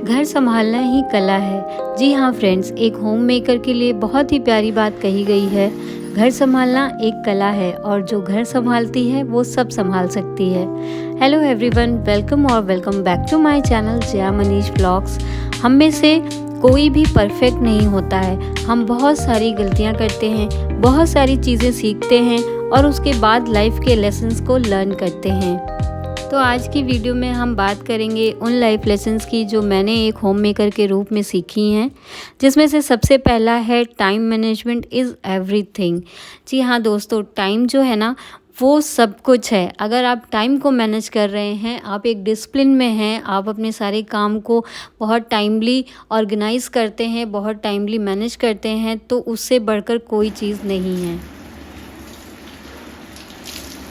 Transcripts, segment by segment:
घर संभालना ही कला है। जी हाँ फ्रेंड्स, एक होम मेकर के लिए बहुत ही प्यारी बात कही गई है। घर संभालना एक कला है और जो घर संभालती है वो सब संभाल सकती है। हेलो एवरीवन, वेलकम और welcome back to my channel Jaya Manish vlogs. हम में से कोई भी परफेक्ट नहीं होता है। हम बहुत सारी गलतियाँ करते हैं, बहुत सारी चीज़ें सीखते हैं और उसके बाद लाइफ के लेसन्स को लर्न करते हैं। तो आज की वीडियो में हम बात करेंगे उन लाइफ लेसन्स की जो मैंने एक होम मेकर के रूप में सीखी हैं, जिसमें से सबसे पहला है टाइम मैनेजमेंट इज़ एवरीथिंग। जी हाँ दोस्तों, टाइम जो है ना वो सब कुछ है। अगर आप टाइम को मैनेज कर रहे हैं, आप एक डिसिप्लिन में हैं, आप अपने सारे काम को बहुत टाइमली ऑर्गेनाइज करते हैं, बहुत टाइमली मैनेज करते हैं, तो उससे बढ़कर कोई चीज़ नहीं है।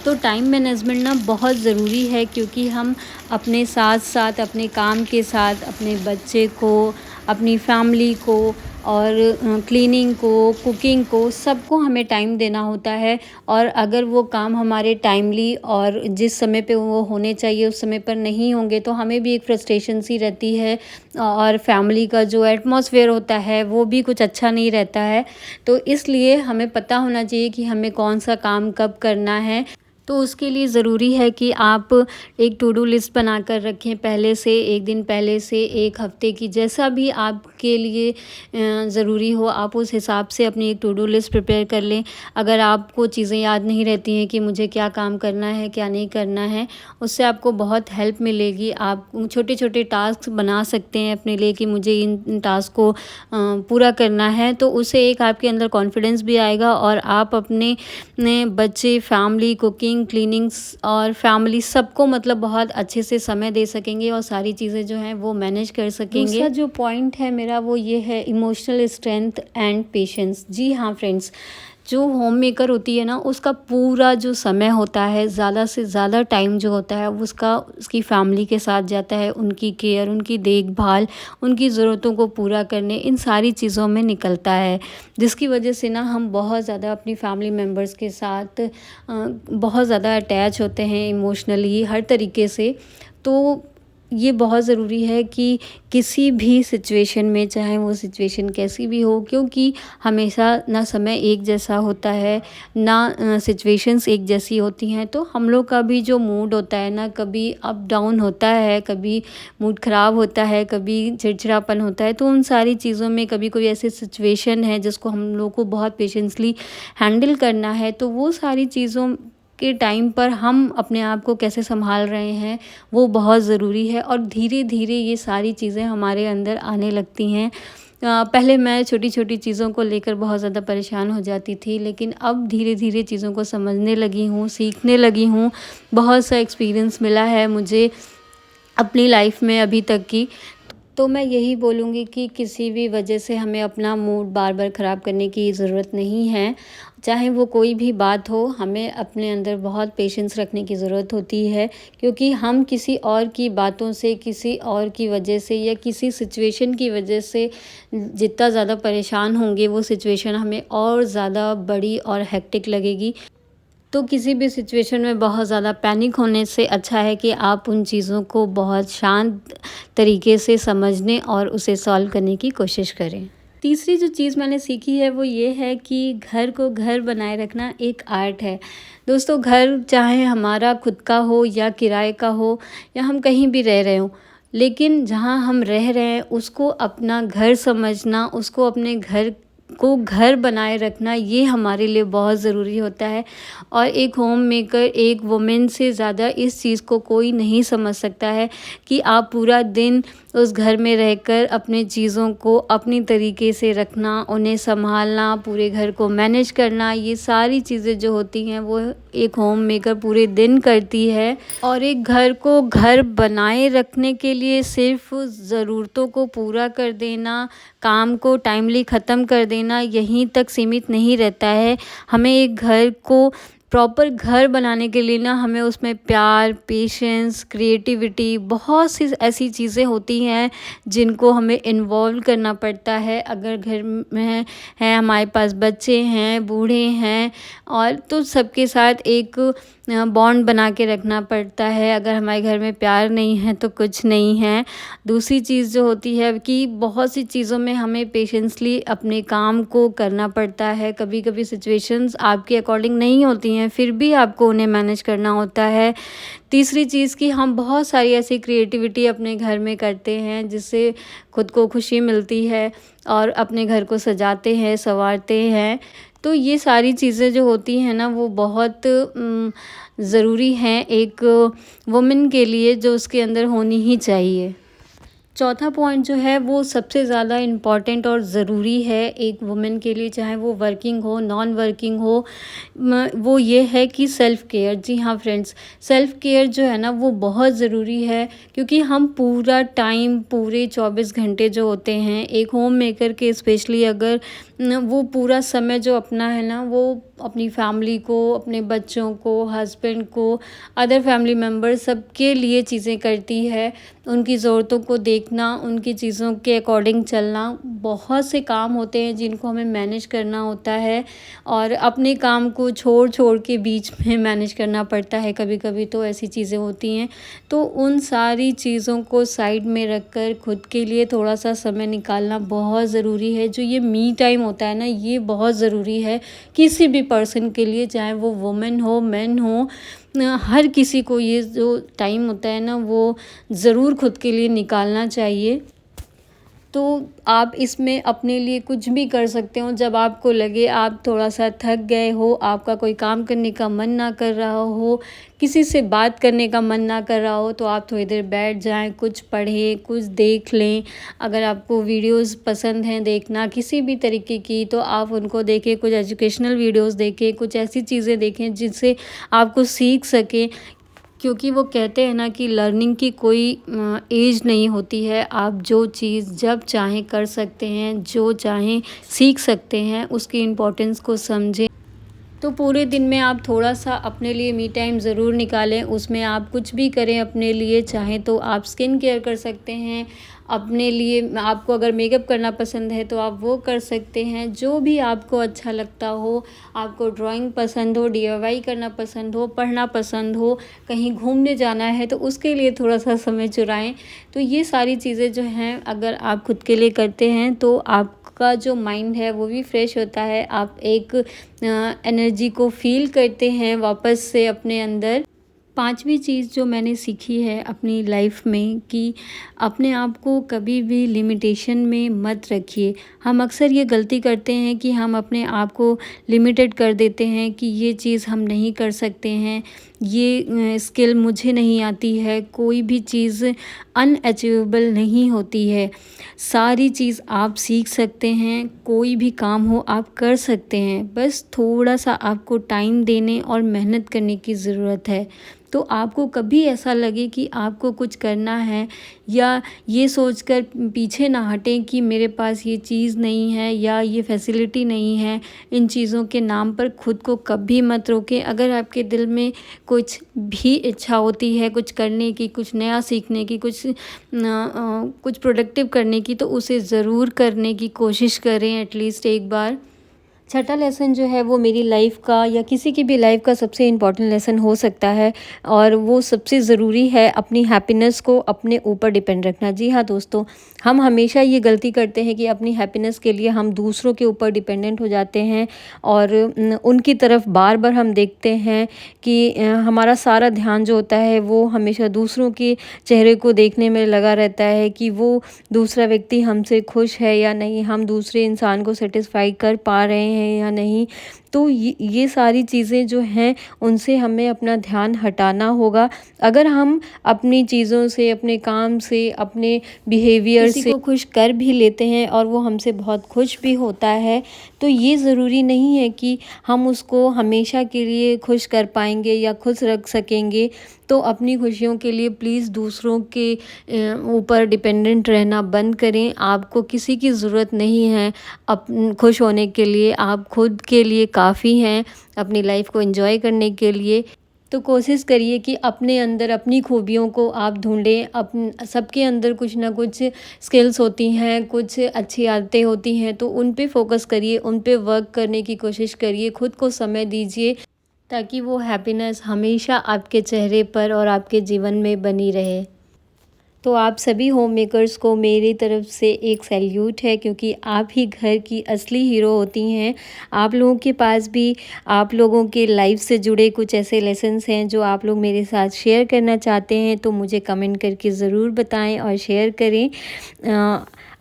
तो टाइम मैनेजमेंट ना बहुत ज़रूरी है, क्योंकि हम अपने साथ साथ अपने काम के साथ अपने बच्चे को, अपनी फैमिली को और क्लीनिंग को, कुकिंग को, सबको हमें टाइम देना होता है। और अगर वो काम हमारे टाइमली और जिस समय पे वो होने चाहिए उस समय पर नहीं होंगे तो हमें भी एक फ्रस्ट्रेशन सी रहती है और फैमिली का जो एटमॉस्फेयर होता है वो भी कुछ अच्छा नहीं रहता है। तो इसलिए हमें पता होना चाहिए कि हमें कौन सा काम कब करना है। तो उसके लिए ज़रूरी है कि आप एक टू डू लिस्ट बना कर रखें पहले से, एक दिन पहले से, एक हफ़्ते की, जैसा भी आपके लिए ज़रूरी हो आप उस हिसाब से अपनी एक टू डू लिस्ट प्रिपेयर कर लें। अगर आपको चीज़ें याद नहीं रहती हैं कि मुझे क्या काम करना है, क्या नहीं करना है, उससे आपको बहुत हेल्प मिलेगी। आप छोटे छोटे टास्क बना सकते हैं अपने लिए कि मुझे इन टास्क को पूरा करना है, तो उससे एक आपके अंदर कॉन्फिडेंस भी आएगा और आप अपने बच्चे, फैमिली, कुकिंग, क्लीनिंग्स और फैमिली सबको मतलब बहुत अच्छे से समय दे सकेंगे और सारी चीज़ें जो हैं वो मैनेज कर सकेंगे। दूसरा जो पॉइंट है मेरा वो ये है इमोशनल स्ट्रेंथ एंड पेशेंस। जी हाँ फ्रेंड्स, जो होम मेकर होती है ना उसका पूरा जो समय होता है, ज़्यादा से ज़्यादा टाइम जो होता है वो उसकी फैमिली के साथ जाता है। उनकी केयर, उनकी देखभाल, उनकी ज़रूरतों को पूरा करने, इन सारी चीज़ों में निकलता है, जिसकी वजह से ना हम बहुत ज़्यादा अपनी फैमिली मेम्बर्स के साथ बहुत ज़्यादा अटैच होते हैं इमोशनली हर तरीके से। तो ये बहुत ज़रूरी है कि किसी भी सिचुएशन में, चाहे वो सिचुएशन कैसी भी हो, क्योंकि हमेशा ना समय एक जैसा होता है, ना सिचुएशंस एक जैसी होती हैं। तो हम लोग का भी जो मूड होता है ना, कभी अप डाउन होता है, कभी मूड ख़राब होता है, कभी चिड़चिड़ापन होता है। तो उन सारी चीज़ों में कभी कोई ऐसी सिचुएशन है जिसको हम लोग को बहुत पेशेंसली हैंडल करना है, तो वो सारी चीज़ों के टाइम पर हम अपने आप को कैसे संभाल रहे हैं वो बहुत ज़रूरी है। और धीरे धीरे ये सारी चीज़ें हमारे अंदर आने लगती हैं। पहले मैं छोटी छोटी चीज़ों को लेकर बहुत ज़्यादा परेशान हो जाती थी, लेकिन अब धीरे धीरे चीज़ों को समझने लगी हूँ, सीखने लगी हूँ। बहुत सा एक्सपीरियंस मिला है मुझे अपनी लाइफ में अभी तक की। तो मैं यही बोलूँगी कि किसी भी वजह से हमें अपना मूड बार बार ख़राब करने की ज़रूरत नहीं है। चाहे वो कोई भी बात हो, हमें अपने अंदर बहुत पेशेंस रखने की ज़रूरत होती है, क्योंकि हम किसी और की बातों से, किसी और की वजह से या किसी सिचुएशन की वजह से जितना ज़्यादा परेशान होंगे, वो सिचुएशन हमें और ज़्यादा बड़ी और हेक्टिक लगेगी। तो किसी भी सिचुएशन में बहुत ज़्यादा पैनिक होने से अच्छा है कि आप उन चीज़ों को बहुत शांत तरीके से समझने और उसे सॉल्व करने की कोशिश करें। तीसरी जो चीज़ मैंने सीखी है वो ये है कि घर को घर बनाए रखना एक आर्ट है। दोस्तों, घर चाहे हमारा खुद का हो या किराए का हो या हम कहीं भी रह रहे हों, लेकिन जहाँ हम रह रहे हैं उसको अपना घर समझना, उसको अपने घर को घर बनाए रखना, ये हमारे लिए बहुत ज़रूरी होता है। और एक होम मेकर, एक वुमेन से ज़्यादा इस चीज़ को कोई नहीं समझ सकता है कि आप पूरा दिन उस घर में रहकर अपने चीज़ों को अपनी तरीके से रखना, उन्हें संभालना, पूरे घर को मैनेज करना, ये सारी चीज़ें जो होती हैं वो एक होम मेकर पूरे दिन करती है। और एक घर को घर बनाए रखने के लिए सिर्फ ज़रूरतों को पूरा कर देना, काम को टाइमली ख़त्म कर देना, यहीं तक सीमित नहीं रहता है। हमें एक घर को प्रॉपर घर बनाने के लिए ना हमें उसमें प्यार, पेशेंस, क्रिएटिविटी, बहुत सी ऐसी चीज़ें होती हैं जिनको हमें इन्वॉल्व करना पड़ता है। अगर घर में है हमारे पास बच्चे हैं, बूढ़े हैं, और तो सबके साथ एक बॉन्ड बना के रखना पड़ता है। अगर हमारे घर में प्यार नहीं है तो कुछ नहीं है। दूसरी चीज़ जो होती है कि बहुत सी चीज़ों में हमें पेशेंसली अपने काम को करना पड़ता है। कभी कभी सिचुएशंस आपके अकॉर्डिंग नहीं होती हैं, फिर भी आपको उन्हें मैनेज करना होता है। तीसरी चीज़ कि हम बहुत सारी ऐसी क्रिएटिविटी अपने घर में करते हैं जिससे खुद को खुशी मिलती है और अपने घर को सजाते हैं, संवारते हैं। तो ये सारी चीज़ें जो होती हैं ना वो बहुत ज़रूरी हैं एक वुमेन के लिए, जो उसके अंदर होनी ही चाहिए। चौथा पॉइंट जो है वो सबसे ज़्यादा इम्पॉर्टेंट और ज़रूरी है एक वुमेन के लिए, चाहे वो वर्किंग हो, नॉन वर्किंग हो, वो ये है कि सेल्फ़ केयर। जी हाँ फ्रेंड्स, सेल्फ़ केयर जो है ना वो बहुत ज़रूरी है, क्योंकि हम पूरा टाइम, पूरे 24 घंटे जो होते हैं एक होम मेकर के, स्पेशली अगर वो पूरा समय जो अपना है ना वो अपनी फैमिली को, अपने बच्चों को, हस्बैंड को, अदर फैमिली मेम्बर्स सबके लिए चीज़ें करती है। उनकी ज़रूरतों को देखना, उनकी चीज़ों के अकॉर्डिंग चलना, बहुत से काम होते हैं जिनको हमें मैनेज करना होता है और अपने काम को छोड़ छोड़ के बीच में मैनेज करना पड़ता है। कभी कभी तो ऐसी चीज़ें होती हैं, तो उन सारी चीज़ों को साइड में रख कर खुद के लिए थोड़ा सा समय निकालना बहुत ज़रूरी है। जो ये मी टाइम होता है ना, ये बहुत ज़रूरी है किसी भी पर्सन के लिए, चाहे वो वुमेन हो, मैन हो, हर किसी को ये जो टाइम होता है ना वो ज़रूर खुद के लिए निकालना चाहिए। तो आप इसमें अपने लिए कुछ भी कर सकते हो। जब आपको लगे आप थोड़ा सा थक गए हो, आपका कोई काम करने का मन ना कर रहा हो, किसी से बात करने का मन ना कर रहा हो, तो आप थोड़ी देर बैठ जाएं, कुछ पढ़ें, कुछ देख लें। अगर आपको वीडियोस पसंद हैं देखना किसी भी तरीके की, तो आप उनको देखें, कुछ एजुकेशनल वीडियोस देखें, कुछ ऐसी चीज़ें देखें जिनसे आपको सीख सकें। क्योंकि वो कहते हैं ना कि लर्निंग की कोई एज नहीं होती है। आप जो चीज़ जब चाहें कर सकते हैं, जो चाहें सीख सकते हैं, उसकी इम्पोर्टेंस को समझें। तो पूरे दिन में आप थोड़ा सा अपने लिए मी टाइम ज़रूर निकालें। उसमें आप कुछ भी करें अपने लिए, चाहें तो आप स्किन केयर कर सकते हैं अपने लिए। आपको अगर मेकअप करना पसंद है तो आप वो कर सकते हैं, जो भी आपको अच्छा लगता हो। आपको ड्राइंग पसंद हो, DIY करना पसंद हो, पढ़ना पसंद हो, कहीं घूमने जाना है तो उसके लिए थोड़ा सा समय चुराएं। तो ये सारी चीज़ें जो हैं अगर आप खुद के लिए करते हैं तो आपका जो माइंड है वो भी फ्रेश होता है। आप एक एनर्जी को फील करते हैं वापस से अपने अंदर। पांचवी चीज़ जो मैंने सीखी है अपनी लाइफ में कि अपने आप को कभी भी लिमिटेशन में मत रखिए। हम अक्सर ये गलती करते हैं कि हम अपने आप को लिमिटेड कर देते हैं कि ये चीज़ हम नहीं कर सकते हैं, ये स्किल मुझे नहीं आती है। कोई भी चीज़ अनअचीवेबल नहीं होती है। सारी चीज़ आप सीख सकते हैं, कोई भी काम हो आप कर सकते हैं। बस थोड़ा सा आपको टाइम देने और मेहनत करने की ज़रूरत है। तो आपको कभी ऐसा लगे कि आपको कुछ करना है, या ये सोचकर पीछे ना हटें कि मेरे पास ये चीज़ नहीं है या ये फैसिलिटी नहीं है, इन चीज़ों के नाम पर खुद को कभी मत रोकें। अगर आपके दिल में कुछ भी इच्छा होती है कुछ करने की, कुछ नया सीखने की, कुछ प्रोडक्टिव करने की, तो उसे ज़रूर करने की कोशिश करें एटलीस्ट एक बार। छठा लेसन जो है वो मेरी लाइफ का या किसी की भी लाइफ का सबसे इम्पॉर्टेंट लेसन हो सकता है, और वो सबसे ज़रूरी है अपनी हैप्पीनेस को अपने ऊपर डिपेंड रखना। जी हाँ दोस्तों, हम हमेशा ये गलती करते हैं कि अपनी हैप्पीनेस के लिए हम दूसरों के ऊपर डिपेंडेंट हो जाते हैं और उनकी तरफ बार बार हम देखते हैं कि हमारा सारा ध्यान जो होता है वो हमेशा दूसरों के चेहरे को देखने में लगा रहता है कि वो दूसरा व्यक्ति हमसे खुश है या नहीं, हम दूसरे इंसान को सेटिस्फाई कर पा रहे हैं या नहीं। तो ये सारी चीज़ें जो हैं उनसे हमें अपना ध्यान हटाना होगा। अगर हम अपनी चीज़ों से, अपने काम से, अपने बिहेवियर से को खुश कर भी लेते हैं और वो हमसे बहुत खुश भी होता है, तो ये ज़रूरी नहीं है कि हम उसको हमेशा के लिए खुश कर पाएंगे या खुश रख सकेंगे। तो अपनी खुशियों के लिए प्लीज़ दूसरों के ऊपर डिपेंडेंट रहना बंद करें। आपको किसी की ज़रूरत नहीं है खुश होने के लिए। आप खुद के लिए काफ़ी हैं अपनी लाइफ को एंजॉय करने के लिए। तो कोशिश करिए कि अपने अंदर अपनी खूबियों को आप ढूँढें। सबके अंदर कुछ ना कुछ स्किल्स होती हैं, कुछ अच्छी आदतें होती हैं, तो उन पे फ़ोकस करिए, उन पे वर्क करने की कोशिश करिए, खुद को समय दीजिए ताकि वो हैप्पीनेस हमेशा आपके चेहरे पर और आपके जीवन में बनी रहे। तो आप सभी होम मेकर्स को मेरी तरफ से एक सैल्यूट है, क्योंकि आप ही घर की असली हीरो होती हैं। आप लोगों के पास भी आप लोगों के लाइफ से जुड़े कुछ ऐसे लेसन्स हैं जो आप लोग मेरे साथ शेयर करना चाहते हैं, तो मुझे कमेंट करके ज़रूर बताएं और शेयर करें।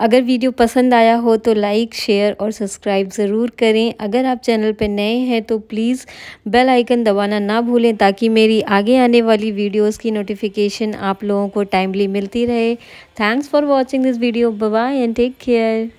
अगर वीडियो पसंद आया हो तो लाइक, शेयर और सब्सक्राइब ज़रूर करें। अगर आप चैनल पर नए हैं तो प्लीज़ बेल आइकन दबाना ना भूलें, ताकि मेरी आगे आने वाली वीडियोस की नोटिफिकेशन आप लोगों को टाइमली मिलती रहे। Thanks for watching this video. Bye bye and take care.